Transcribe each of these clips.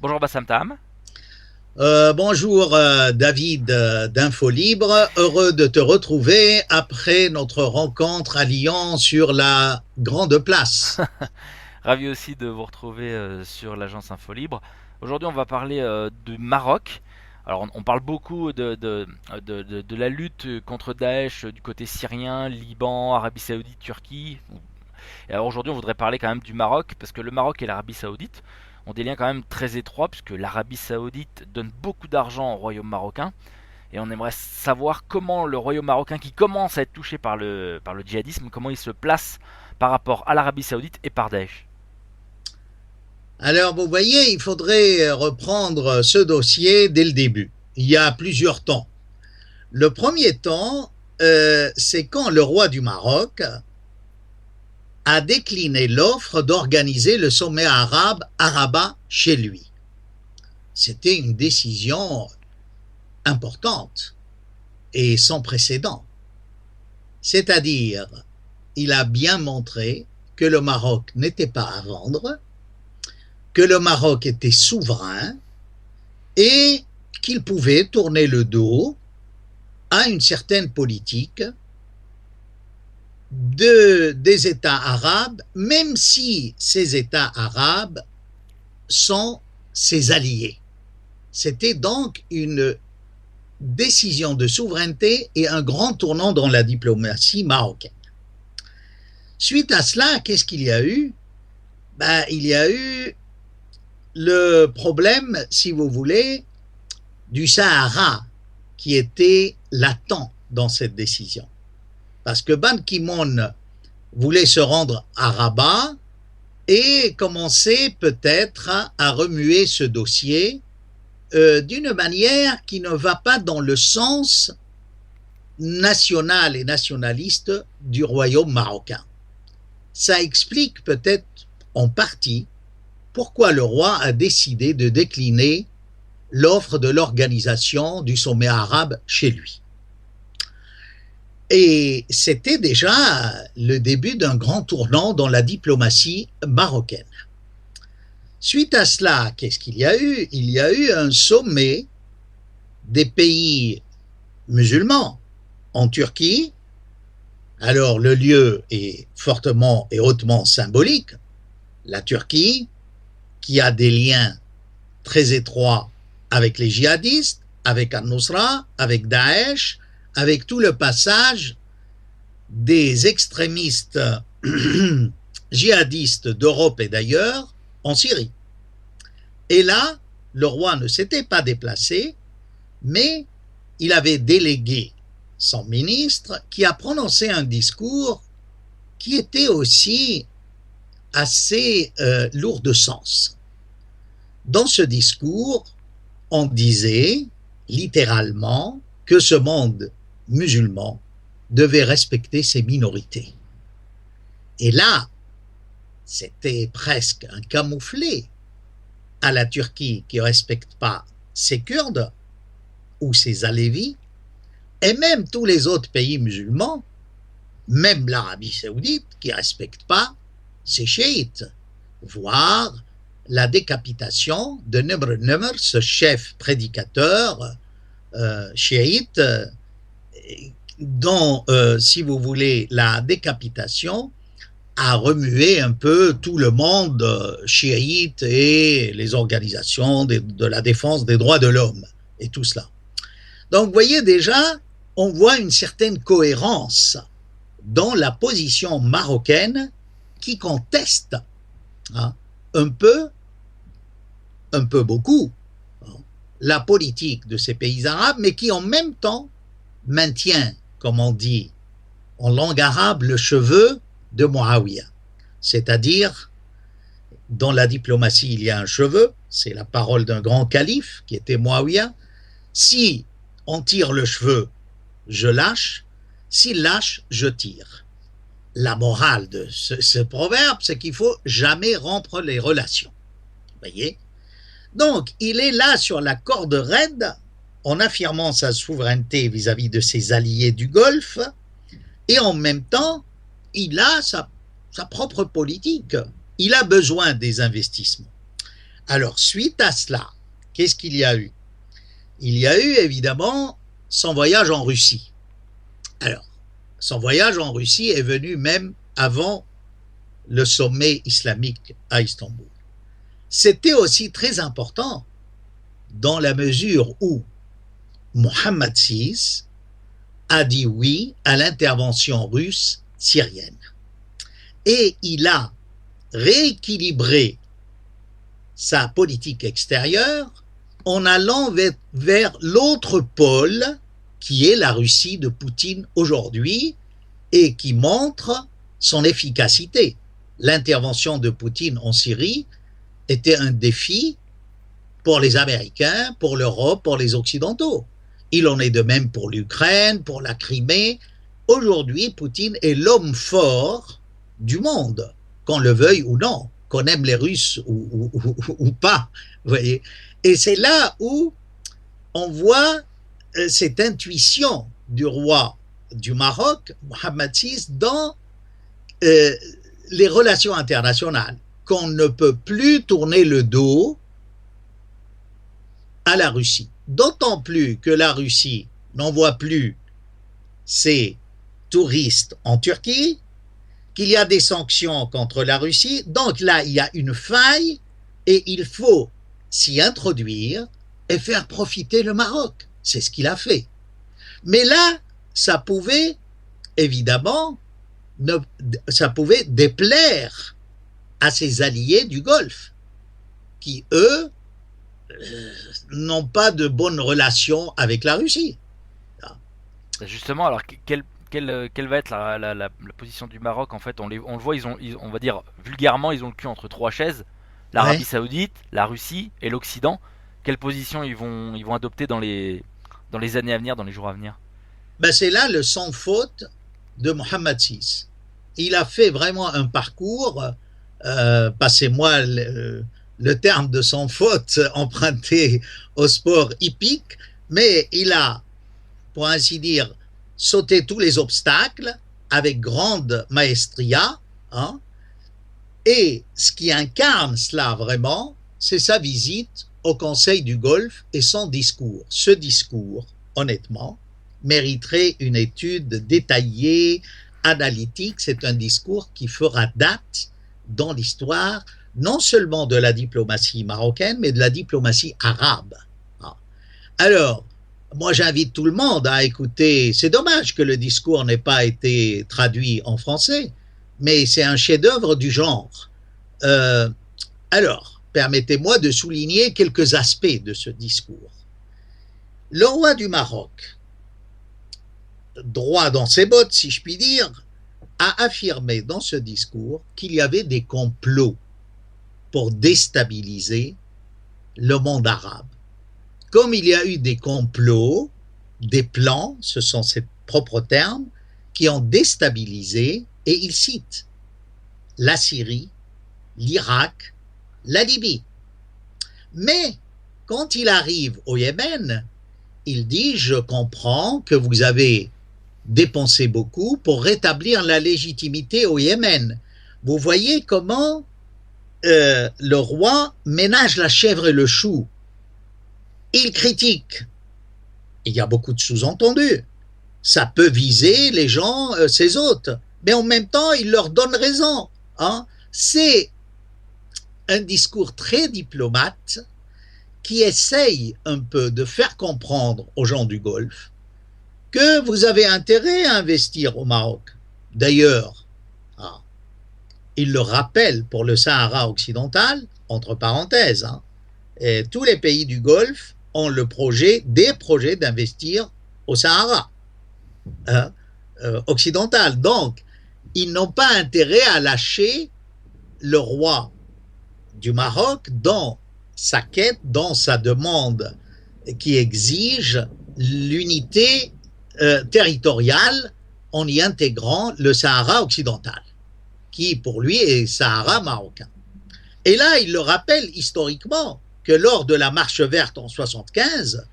Bonjour Bassam Tam. Bonjour David d'Info Libre, heureux de te retrouver après notre rencontre à Lyon sur la Grande Place. Ravi aussi de vous retrouver sur l'agence Info Libre. Aujourd'hui, on va parler du Maroc. Alors, on parle beaucoup de la lutte contre Daesh du côté syrien, Liban, Arabie Saoudite, Turquie. Et alors aujourd'hui, on voudrait parler quand même du Maroc, parce que le Maroc et l'Arabie Saoudite ont des liens quand même très étroits, puisque l'Arabie Saoudite donne beaucoup d'argent au royaume marocain. Et on aimerait savoir comment le royaume marocain, qui commence à être touché par le djihadisme, comment il se place par rapport à l'Arabie Saoudite et par Daesh. Alors vous voyez, il faudrait reprendre ce dossier dès le début. Il y a plusieurs temps. Le premier temps, c'est quand le roi du Maroc a décliné l'offre d'organiser le sommet arabe Araba chez lui. C'était une décision importante et sans précédent. C'est-à-dire, il a bien montré que le Maroc n'était pas à vendre, que le Maroc était souverain et qu'il pouvait tourner le dos à une certaine politique des États arabes, même si ces États arabes sont ses alliés. C'était donc une décision de souveraineté et un grand tournant dans la diplomatie marocaine. Suite à cela, qu'est-ce qu'il y a eu? Il y a eu le problème, si vous voulez, du Sahara qui était latent dans cette décision. Parce que Ban Ki-moon voulait se rendre à Rabat et commencer peut-être à remuer ce dossier d'une manière qui ne va pas dans le sens national et nationaliste du royaume marocain. Ça explique peut-être en partie pourquoi le roi a décidé de décliner l'offre de l'organisation du sommet arabe chez lui. Et c'était déjà le début d'un grand tournant dans la diplomatie marocaine. Suite à cela, qu'est-ce qu'il y a eu? Il y a eu un sommet des pays musulmans en Turquie. Alors le lieu est fortement et hautement symbolique. La Turquie, qui a des liens très étroits avec les djihadistes, avec Al-Nusra, avec Daesh, avec tout le passage des extrémistes djihadistes d'Europe et d'ailleurs en Syrie. Et là, le roi ne s'était pas déplacé, mais il avait délégué son ministre qui a prononcé un discours qui était aussi assez lourd de sens. Dans ce discours, on disait littéralement que ce monde musulman devait respecter ses minorités. Et là, c'était presque un camouflet à la Turquie qui ne respecte pas ses Kurdes ou ses Alévis, et même tous les autres pays musulmans, même l'Arabie Saoudite, qui ne respecte pas ses chiites, voire la décapitation de Nimr Nimr, ce chef prédicateur chiite, dont, si vous voulez, la décapitation a remué un peu tout le monde chiite et les organisations de la défense des droits de l'homme et tout cela. Donc, vous voyez déjà, on voit une certaine cohérence dans la position marocaine qui conteste hein, un peu beaucoup, la politique de ces pays arabes, mais qui en même temps maintient, comme on dit en langue arabe, le cheveu de Muawiyah. C'est-à-dire, dans la diplomatie, il y a un cheveu, c'est la parole d'un grand calife qui était Muawiyah. Si on tire le cheveu, je lâche. S'il lâche, je tire. La morale de ce proverbe, c'est qu'il ne faut jamais rompre les relations. Vous voyez? Donc, il est là sur la corde raide en affirmant sa souveraineté vis-à-vis de ses alliés du Golfe et en même temps, il a sa propre politique. Il a besoin des investissements. Alors, suite à cela, qu'est-ce qu'il y a eu? Il y a eu évidemment son voyage en Russie. Alors, son voyage en Russie est venu même avant le sommet islamique à Istanbul. C'était aussi très important dans la mesure où Mohammed VI a dit oui à l'intervention russe syrienne. Et il a rééquilibré sa politique extérieure en allant vers l'autre pôle qui est la Russie de Poutine aujourd'hui et qui montre son efficacité. L'intervention de Poutine en Syrie était un défi pour les Américains, pour l'Europe, pour les Occidentaux. Il en est de même pour l'Ukraine, pour la Crimée. Aujourd'hui, Poutine est l'homme fort du monde, qu'on le veuille ou non, qu'on aime les Russes ou pas. Vous voyez. Et c'est là où on voit cette intuition du roi du Maroc, Mohammed VI, dans les relations internationales, qu'on ne peut plus tourner le dos à la Russie. D'autant plus que la Russie n'envoie plus ses touristes en Turquie, qu'il y a des sanctions contre la Russie. Donc là, il y a une faille et il faut s'y introduire et faire profiter le Maroc. C'est ce qu'il a fait. Mais là, ça pouvait, évidemment, ça pouvait déplaire à ses alliés du Golfe, qui, eux, n'ont pas de bonnes relations avec la Russie. Justement, alors quelle va être la position du Maroc en fait on le voit, on va dire vulgairement, ils ont le cul entre trois chaises, l'Arabie Ouais. Saoudite, la Russie et l'Occident. Quelle position ils vont adopter dans les années à venir, dans les jours à venir? Ben c'est là le sans faute de Mohammed VI. Il a fait vraiment un parcours, passez-moi le terme de sans faute emprunté au sport hippique, mais il a, pour ainsi dire, sauté tous les obstacles avec grande maestria, hein, et ce qui incarne cela vraiment, c'est sa visite au Conseil du Golfe et son discours. Ce discours, honnêtement, mériterait une étude détaillée, analytique. C'est un discours qui fera date dans l'histoire, non seulement de la diplomatie marocaine, mais de la diplomatie arabe. Alors, moi j'invite tout le monde à écouter. C'est dommage que le discours n'ait pas été traduit en français, mais c'est un chef-d'œuvre du genre. Euh, alors, permettez-moi de souligner quelques aspects de ce discours. Le roi du Maroc, droit dans ses bottes, si je puis dire, a affirmé dans ce discours qu'il y avait des complots pour déstabiliser le monde arabe. Comme il y a eu des complots, des plans, ce sont ses propres termes, qui ont déstabilisé, et il cite la Syrie, l'Irak, la Libye. Mais quand il arrive au Yémen, il dit, je comprends que vous avez dépensé beaucoup pour rétablir la légitimité au Yémen. Vous voyez comment le roi ménage la chèvre et le chou. Il critique. Il y a beaucoup de sous-entendus. Ça peut viser les gens, ses hôtes. Mais en même temps, il leur donne raison. Hein. C'est un discours très diplomate qui essaye un peu de faire comprendre aux gens du Golfe que vous avez intérêt à investir au Maroc. D'ailleurs, il le rappelle pour le Sahara occidental, entre parenthèses, hein, et tous les pays du Golfe ont des projets d'investir au Sahara hein, occidental. Donc, ils n'ont pas intérêt à lâcher le roi du Maroc dans sa quête, dans sa demande qui exige l'unité territoriale en y intégrant le Sahara occidental, qui pour lui est Sahara marocain. Et là, il le rappelle historiquement que lors de la marche verte en 1975,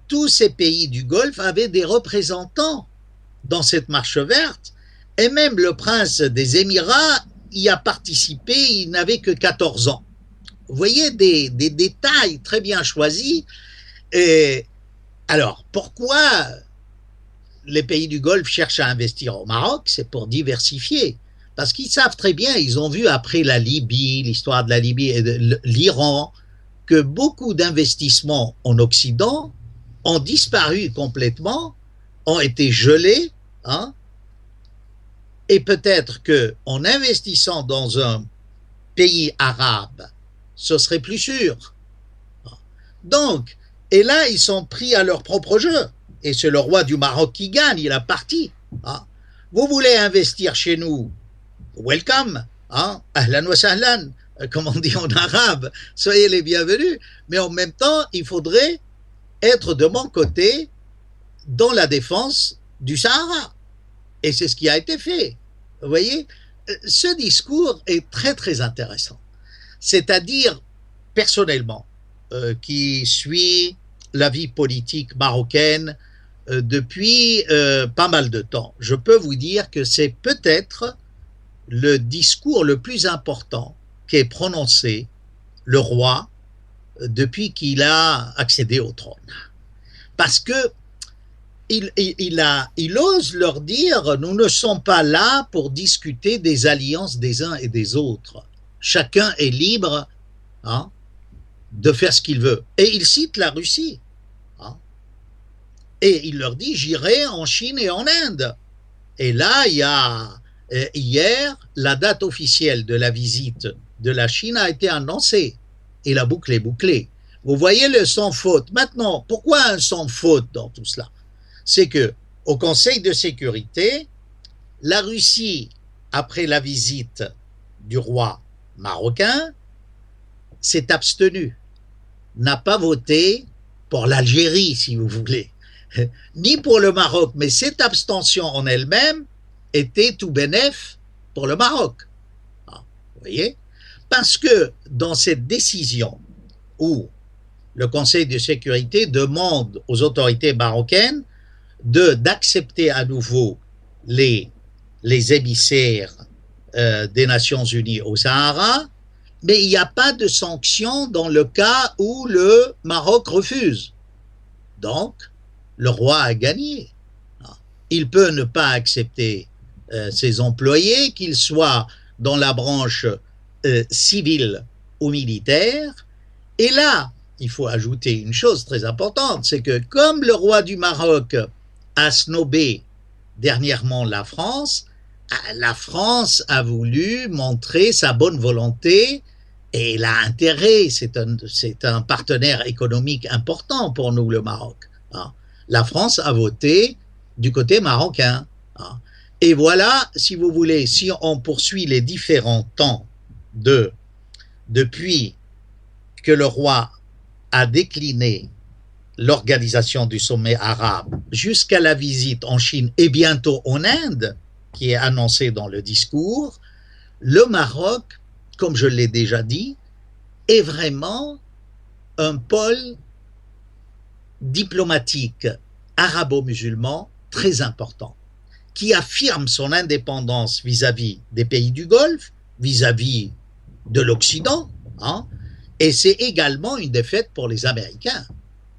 tous ces pays du Golfe avaient des représentants dans cette marche verte, et même le prince des Émirats y a participé, il n'avait que 14 ans. Vous voyez des détails très bien choisis. Et alors, pourquoi les pays du Golfe cherchent à investir au Maroc? C'est pour diversifier. Parce qu'ils savent très bien, ils ont vu après la Libye, l'histoire de la Libye et de l'Iran, que beaucoup d'investissements en Occident ont disparu complètement, ont été gelés, hein, et peut-être qu'en investissant dans un pays arabe, ce serait plus sûr. Donc, et là, ils sont pris à leur propre jeu. Et c'est le roi du Maroc qui gagne, il a parti. Hein. Vous voulez investir chez nous? Welcome. Hein. Ahlan wa sahlan, comme on dit en arabe. Soyez les bienvenus. Mais en même temps, il faudrait être de mon côté dans la défense du Sahara. Et c'est ce qui a été fait. Vous voyez, ce discours est très, très intéressant. C'est-à-dire, personnellement, qui suit la vie politique marocaine depuis pas mal de temps, je peux vous dire que c'est peut-être le discours le plus important qu'ait prononcé le roi depuis qu'il a accédé au trône. Parce que il ose leur dire, nous ne sommes pas là pour discuter des alliances des uns et des autres. Chacun est libre, hein, de faire ce qu'il veut. Et il cite la Russie. Hein. Et il leur dit, j'irai en Chine et en Inde. Et là, il y a hier, la date officielle de la visite de la Chine a été annoncée. Et la boucle est bouclée. Vous voyez le sans faute. Maintenant, pourquoi un sans faute dans tout cela? C'est que au Conseil de sécurité, la Russie, après la visite du roi marocain, s'est abstenue, n'a pas voté pour l'Algérie, si vous voulez, ni pour le Maroc, mais cette abstention en elle-même était tout bénef pour le Maroc. Vous voyez? Parce que dans cette décision où le Conseil de sécurité demande aux autorités marocaines d'accepter à nouveau les émissaires des Nations Unies au Sahara, mais il n'y a pas de sanctions dans le cas où le Maroc refuse. Donc, le roi a gagné. Il peut ne pas accepter ses employés, qu'ils soient dans la branche civile ou militaire. Et là, il faut ajouter une chose très importante, c'est que comme le roi du Maroc a snobé dernièrement la France a voulu montrer sa bonne volonté et il a intérêt, c'est un partenaire économique important pour nous, le Maroc. Hein. La France a voté du côté marocain. Hein. Et voilà, si vous voulez, si on poursuit les différents temps depuis que le roi a décliné l'organisation du sommet arabe jusqu'à la visite en Chine et bientôt en Inde, qui est annoncée dans le discours, le Maroc, comme je l'ai déjà dit, est vraiment un pôle diplomatique arabo-musulman très important, qui affirme son indépendance vis-à-vis des pays du Golfe, vis-à-vis de l'Occident, hein, et c'est également une défaite pour les Américains.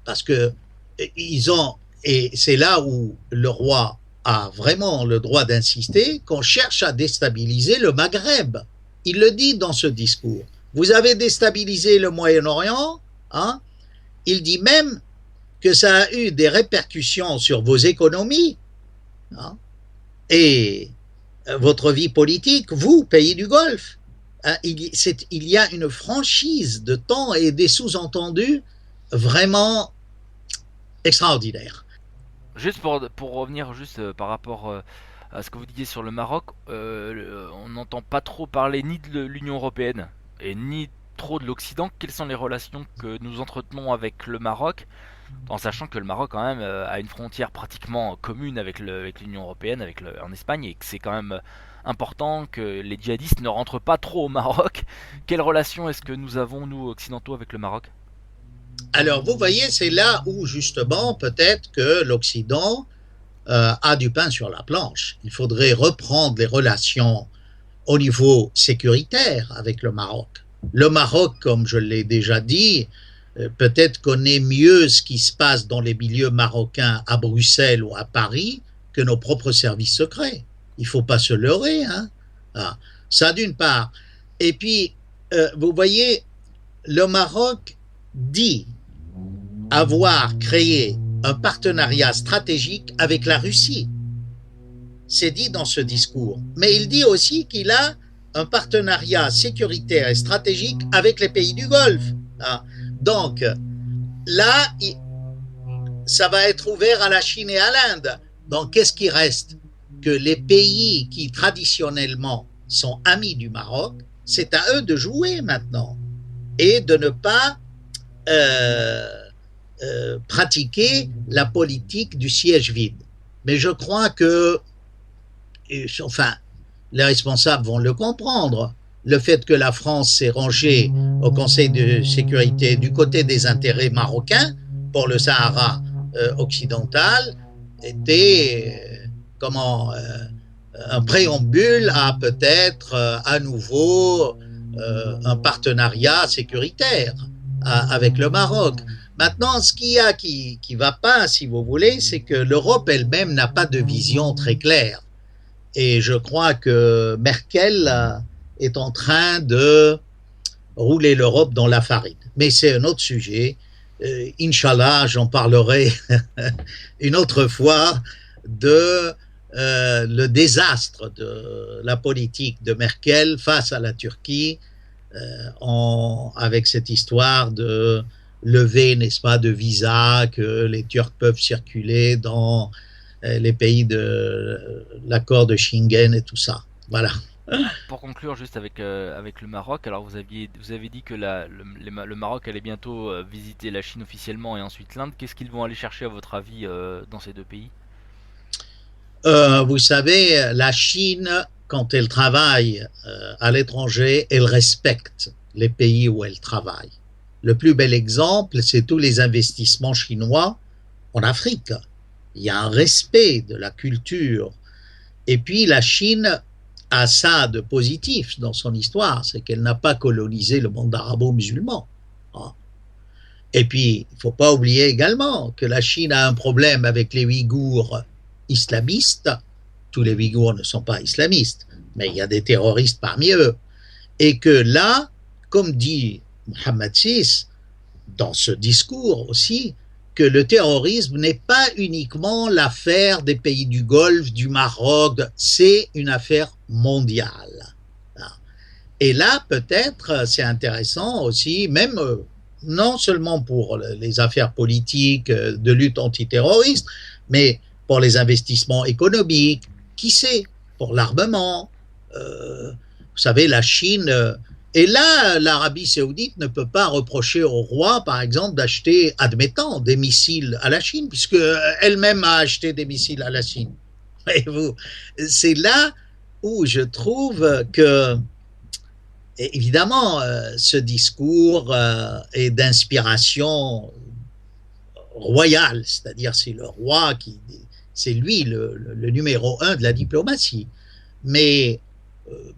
Parce que et c'est là où le roi a vraiment le droit d'insister, qu'on cherche à déstabiliser le Maghreb. Il le dit dans ce discours. Vous avez déstabilisé le Moyen-Orient, hein? Il dit même que ça a eu des répercussions sur vos économies, hein? Et votre vie politique, vous, pays du Golfe. Hein? Il y a une franchise de temps et des sous-entendus vraiment extraordinaire. Juste pour revenir juste par rapport à ce que vous disiez sur le Maroc, on n'entend pas trop parler ni de l'Union Européenne et ni trop de l'Occident. Quelles sont les relations que nous entretenons avec le Maroc, en sachant que le Maroc quand même a une frontière pratiquement commune avec l'Union Européenne, en Espagne, et que c'est quand même important que les djihadistes ne rentrent pas trop au Maroc. Quelle relation est-ce que nous avons, nous, occidentaux, avec le Maroc? Alors, vous voyez, c'est là où justement peut-être que l'Occident a du pain sur la planche. Il faudrait reprendre les relations au niveau sécuritaire avec le Maroc. Le Maroc, comme je l'ai déjà dit, peut-être connaît mieux ce qui se passe dans les milieux marocains à Bruxelles ou à Paris que nos propres services secrets. Il ne faut pas se leurrer. Hein. Ah, ça d'une part. Et puis, vous voyez, le Maroc dit avoir créé un partenariat stratégique avec la Russie. C'est dit dans ce discours. Mais il dit aussi qu'il a un partenariat sécuritaire et stratégique avec les pays du Golfe. Ah. Donc, là, ça va être ouvert à la Chine et à l'Inde. Donc, qu'est-ce qui reste? Que les pays qui traditionnellement sont amis du Maroc, c'est à eux de jouer maintenant et de ne pas euh, pratiquer la politique du siège vide. Mais je crois que, enfin, les responsables vont le comprendre. Le fait que la France s'est rangée au Conseil de sécurité du côté des intérêts marocains pour le Sahara occidental était comment un préambule à peut-être à nouveau un partenariat sécuritaire avec le Maroc. Maintenant, ce qu'il y a qui va pas, si vous voulez, c'est que l'Europe elle-même n'a pas de vision très claire. Et je crois que Merkel est en train de rouler l'Europe dans la farine. Mais c'est un autre sujet. Inch'Allah, j'en parlerai une autre fois de le désastre de la politique de Merkel face à la Turquie avec cette histoire de lever, n'est-ce pas, de visa, que les Turcs peuvent circuler dans les pays de l'accord de Schengen et tout ça. Voilà. Pour conclure juste avec le Maroc, alors vous avez dit que le Maroc allait bientôt visiter la Chine officiellement et ensuite l'Inde. Qu'est-ce qu'ils vont aller chercher à votre avis dans ces deux pays? Vous savez, la Chine, quand elle travaille à l'étranger, elle respecte les pays où elle travaille. Le plus bel exemple, c'est tous les investissements chinois en Afrique. Il y a un respect de la culture. Et puis la Chine a ça de positif dans son histoire, c'est qu'elle n'a pas colonisé le monde arabo-musulman. Et puis, il ne faut pas oublier également que la Chine a un problème avec les Ouïghours islamistes. Tous les Ouïghours ne sont pas islamistes, mais il y a des terroristes parmi eux. Et que là, comme dit Mohammed VI dans ce discours aussi, que le terrorisme n'est pas uniquement l'affaire des pays du Golfe, du Maroc, c'est une affaire mondiale. Et là, peut-être, c'est intéressant aussi, même non seulement pour les affaires politiques de lutte antiterroriste, mais pour les investissements économiques, qui sait, pour l'armement. Vous savez, la Chine. Et là, l'Arabie saoudite ne peut pas reprocher au roi, par exemple, d'acheter, admettons, des missiles à la Chine, puisque elle-même a acheté des missiles à la Chine. Voyez-vous, c'est là où je trouve que, évidemment, ce discours est d'inspiration royale, c'est-à-dire c'est le roi qui, c'est lui le numéro un de la diplomatie. Mais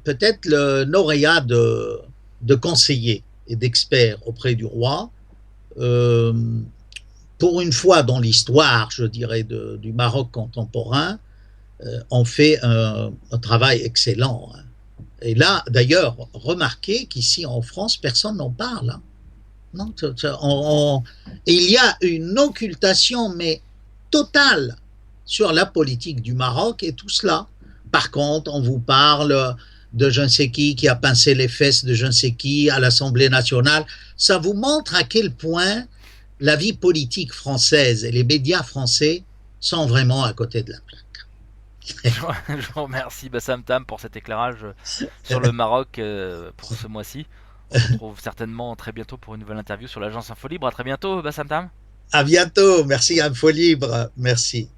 peut-être le lauréat de conseillers et d'experts auprès du roi, euh, pour une fois dans l'histoire, je dirais, du Maroc contemporain, ont fait un travail excellent. Hein. Et là, d'ailleurs, remarquez qu'ici en France, personne n'en parle. Hein. Non, il y a une occultation, mais totale, sur la politique du Maroc et tout cela. Par contre, on vous parle de je ne sais qui a pincé les fesses de je ne sais qui à l'Assemblée nationale. Ça vous montre à quel point la vie politique française et les médias français sont vraiment à côté de la plaque. Je vous remercie Bassam Tam pour cet éclairage sur le Maroc pour ce mois-ci. On se retrouve certainement très bientôt pour une nouvelle interview sur l'agence Info Libre. À très bientôt Bassam Tam. À bientôt. Merci Info Libre. Merci.